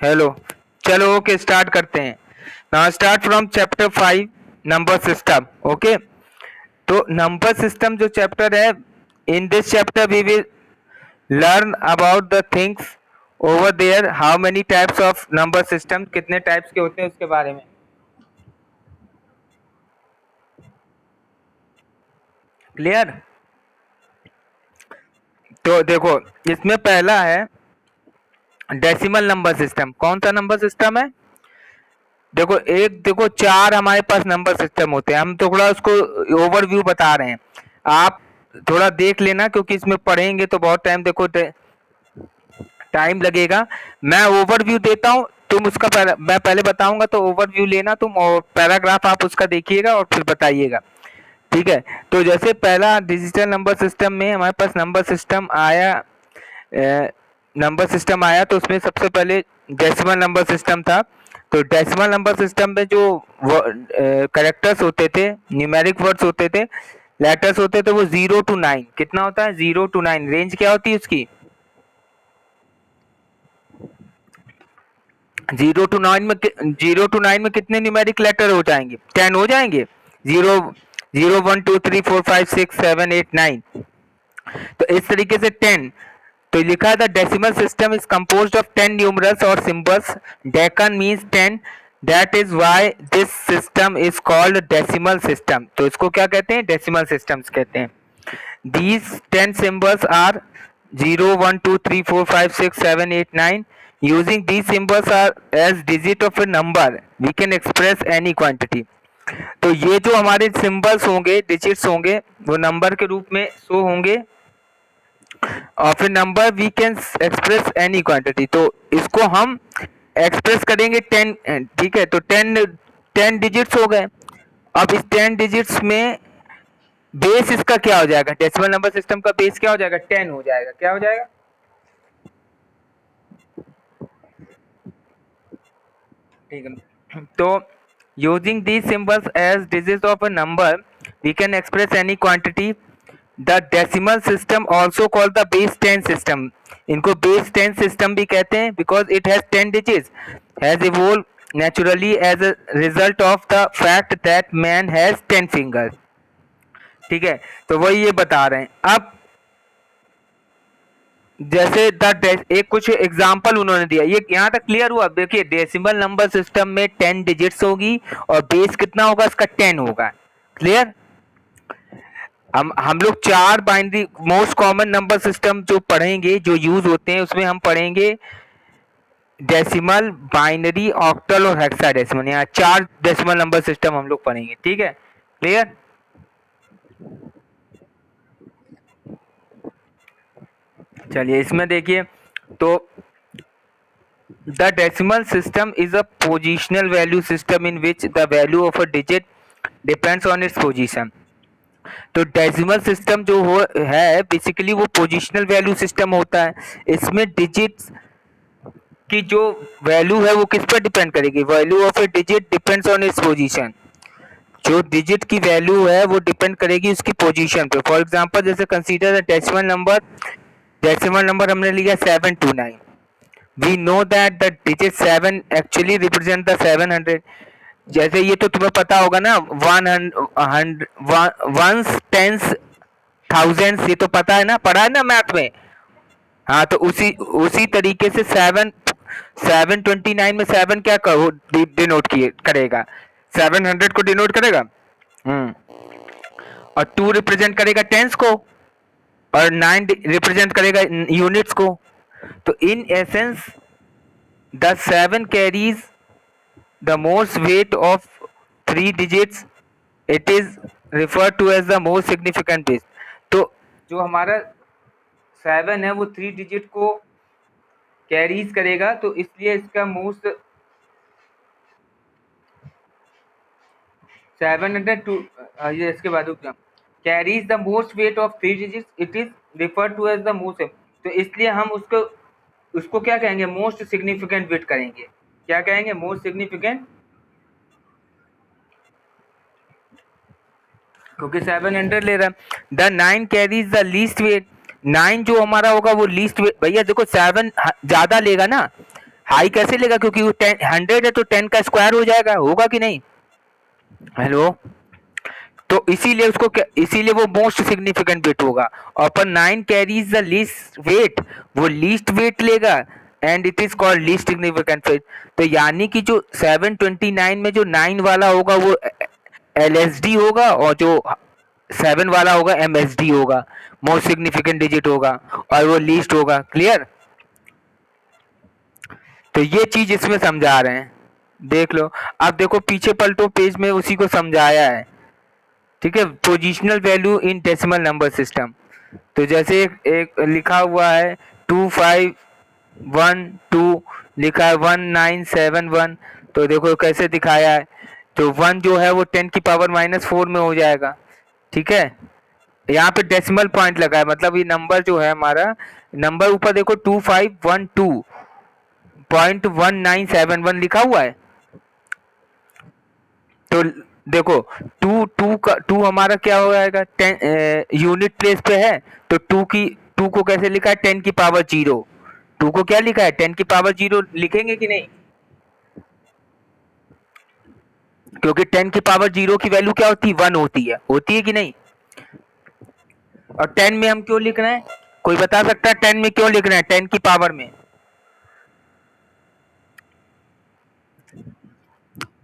Hello, चलो okay start करते हैं। Now start from chapter 5 number system. Okay, तो नंबर सिस्टम जो चैप्टर है, in this chapter we will learn about the things over there, how many types of number system, कितने types के होते हैं उसके बारे में। क्लियर? तो देखो, इसमें पहला है डेसिमल नंबर सिस्टम। कौन सा नंबर सिस्टम है? देखो चार हमारे पास नंबर सिस्टम होते हैं। हम थोड़ा उसको ओवरव्यू बता रहे हैं, आप थोड़ा देख लेना, क्योंकि इसमें पढ़ेंगे तो बहुत टाइम लगेगा। मैं ओवरव्यू देता हूँ, तुम उसका मैं पहले बताऊंगा तो ओवरव्यू लेना तुम, और पैराग्राफ आप उसका देखिएगा और फिर बताइएगा। ठीक है? तो जैसे पहला डिजिटल नंबर सिस्टम में हमारे पास नंबर सिस्टम आया, तो उसमें सबसे पहले डेसिमल नंबर सिस्टम था। तो डेसिमल नंबर सिस्टम में जो करेक्टर्स होते थे, न्यूमेरिक वर्ड्स होते थे, लेटर्स होते थे, वो 0 to 9। कितना होता है? 0 to 9। रेंज क्या होती है उसकी? 0 to 9 में कितने न्यूमेरिक लेटर हो जाएंगे? 10 हो जाएंगे। 0 0 1 2 3 4 5 6 7 8 9। तो इस तरीके से 10। तो लिखा है the decimal system is composed of 10 numerals और symbols. Deca means 10, that is why this system is called decimal system. तो इसको क्या कहते हैं? डेसिमल सिस्टम्स कहते हैं। These 10 symbols are 0 1 2 3 4 5 6 7 8 9. Using these symbols are as digit of a number, we can express any quantity. तो ये जो हमारे सिंबल्स होंगे, डिजिट्स होंगे, वो नंबर के रूप में शो होंगे, और फिर number we can express any quantity. तो इसको हम एक्सप्रेस करेंगे 10। ठीक है? तो 10 डिजिट्स हो गए। अब इस 10 डिजिट्स में बेस इसका क्या हो जाएगा? डेसिमल नंबर सिस्टम का बेस क्या हो जाएगा? 10 हो जाएगा। क्या हो जाएगा? ठीक है। तो using these symbols as digits of a number, we can express any quantity. The decimal system also called the base 10 system. इनको बेस 10 सिस्टम भी कहते हैं, because it has 10 digits, has evolve naturally as a result of the fact that man has 10 fingers. ठीक है? तो वही ये बता रहे हैं। अब जैसे एक कुछ एग्जाम्पल उन्होंने दिया, ये यहाँ तक क्लियर हुआ? देखिए, डेसिमल नंबर सिस्टम में 10 डिजिट्स होगी और बेस कितना होगा इसका? 10 होगा। क्लियर? हम लोग चार binary most common number system जो पढ़ेंगे, जो यूज होते हैं, उसमें हम पढ़ेंगे डेसिमल, बाइनरी, ऑक्टल और हेक्साडेसिमल। यहाँ चार डेसिमल नंबर सिस्टम हम लोग पढ़ेंगे। ठीक है? क्लियर? चलिए, इसमें देखिए, तो the decimal system is a positional value system in which the value of a digit depends on its position. तो डेसिमल सिस्टम जो हो है, बेसिकली वो पोजिशनल वैल्यू सिस्टम होता है। इसमें डिजिट्स की जो वैल्यू है वो किस पर डिपेंड करेगी? Value of A digit depends on its position. जो डिजिट की वैल्यू है वो डिपेंड करेगी उसकी पोजीशन पे। फॉर एग्जांपल, जैसे consider decimal number. Decimal number हमने लिया 729। we know that the digit 7 actually represent the 700। जैसे ये तो तुम्हें पता होगा ना, 1 टेंस थाउजेंड्स, ये तो पता है ना, पढ़ा है ना मैथ में। हाँ, तो उसी उसी तरीके से 729 में 7 क्या डिनोट करेगा? 700 को डिनोट करेगा। और 2 रिप्रेजेंट करेगा टेंस को, और 9 रिप्रेजेंट करेगा यूनिट्स को। तो in essence the 7 carries the most weight of 3 digits. It is referred to as the most significant base. तो जो हमारा 7 है वो 3 डिजिट को कैरीज करेगा, तो इसलिए इसका मोस्ट 702, ये इसके बाद carries the most weight of 3 digits, it is referred to as the most. तो इसलिए हम उसको क्या कहेंगे? मोस्ट सिग्निफिकेंट बिट करेंगे। क्या कहेंगे? मोस्ट सिग्निफिकेंट, क्योंकि 700 ले रहा है। The 9 carries the least weight. 9 जो हमारा होगा वो लीस्ट वेट। भैया देखो, 7 ज्यादा लेगा ना, हाई कैसे लेगा, क्योंकि वो 100 है तो 10 का स्क्वायर हो जाएगा, होगा कि नहीं? हेलो, तो इसीलिए वो मोस्ट सिग्निफिकेंट बिट होगा। और पर 9 कैरीज द लीस्ट वेट, वो लीस्ट वेट लेगा and it is called least significant bit. तो यानी कि जो 729 में जो 9 वाला होगा वो एलएसडी होगा, और जो 7 वाला होगा एमएसडी होगा, मोस्ट सिग्निफिकेंट डिजिट होगा, और वो लीस्ट होगा। क्लियर? तो ये चीज इसमें समझा रहे हैं, देख लो। अब देखो पीछे पलटो पेज में, उसी को समझाया है। ठीक है, positional value in decimal number system. तो जैसे एक लिखा हुआ है 2512, लिखा है 1971, तो देखो कैसे दिखाया है। तो 1 जो है वो 10 की पावर -4 में हो जाएगा। ठीक है, यहाँ पे डेसिमल पॉइंट लगा है, मतलब ये नंबर जो है हमारा, नंबर ऊपर देखो 2512.1971 लिखा हुआ है। तो देखो टू हमारा क्या हो जाएगा, 10 यूनिट प्लेस पे है, तो टू को कैसे लिखा है, 10 की पावर 0। टू को क्या लिखा है, 10 की पावर 0 लिखेंगे कि नहीं? क्योंकि 10 की पावर 0 की वैल्यू क्या होती है, 1 होती है कि नहीं? और 10 में हम क्यों लिख रहे हैं, कोई बता सकता है 10 में क्यों लिख रहे हैं, 10 की पावर में?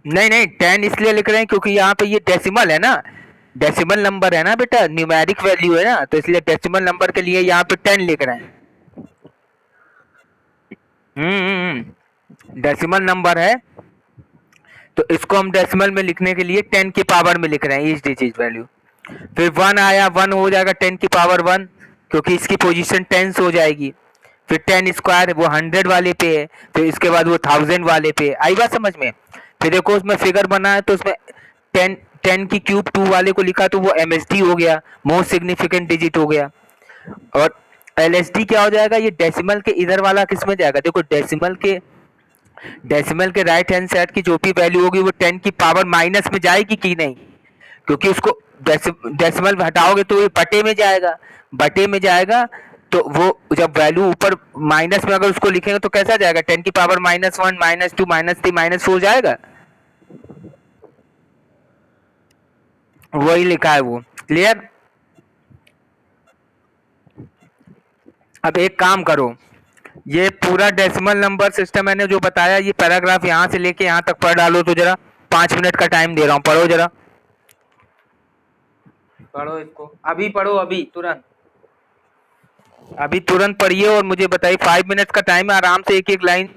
नहीं 10 इसलिए लिख रहे हैं क्योंकि यहाँ पे ये डेसिमल है ना, डेसिमल नंबर है ना बेटा, न्यूमेरिक वैल्यू है ना, तो इसलिए डेसिमल नंबर के लिए यहाँ पे 10 लिख रहे हैं। डेसिमल नंबर है, तो इसको हम डेसिमल में लिखने के लिए 10 की पावर में लिख रहे हैं, ईच डिजिट वैल्यू। फिर 1 आया, 1 हो जाएगा 10 की पावर 1, क्योंकि इसकी पोजीशन 10 हो जाएगी। फिर 10 स्क्वायर वो 100 वाले पे है, फिर इसके बाद वो 1000 वाले पे। आई बात समझ में? फिर देखो उसमें फिगर बना है, तो उसमें 10 की क्यूब 2 वाले को लिखा, तो वो एमएसडी हो गया, मोस्ट सिग्निफिकेंट डिजिट हो गया। और एलएसडी क्या हो जाएगा, ये डेसिमल के इधर वाला किस में जाएगा, देखो डेसिमल के राइट हैंड साइड की जो भी वैल्यू होगी वो 10 की पावर माइनस में जाएगी कि नहीं, क्योंकि उसको डेसिमल हटाओगे तो ये बटे में जाएगा। तो वो जब वैल्यू ऊपर माइनस में अगर उसको लिखेंगे तो कैसा जाएगा, 10 की पावर -1 -2 -3 -4 जाएगा, वही लिखा है वो। क्लियर? अब एक काम करो, ये पूरा डेसिमल नंबर सिस्टम मैंने जो बताया, ये पैराग्राफ यहाँ से लेके यहाँ तक पढ़ डालो तो जरा, 5 मिनट का टाइम दे रहा हूँ, पढ़ो जरा, पढ़ो इसको, अभी पढ़ो, अभी तुरंत पढ़िए और मुझे बताइए। 5 मिनट का टाइम है, आराम से एक एक लाइन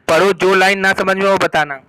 पढ़ो, जो लाइन ना समझ में वो बताना।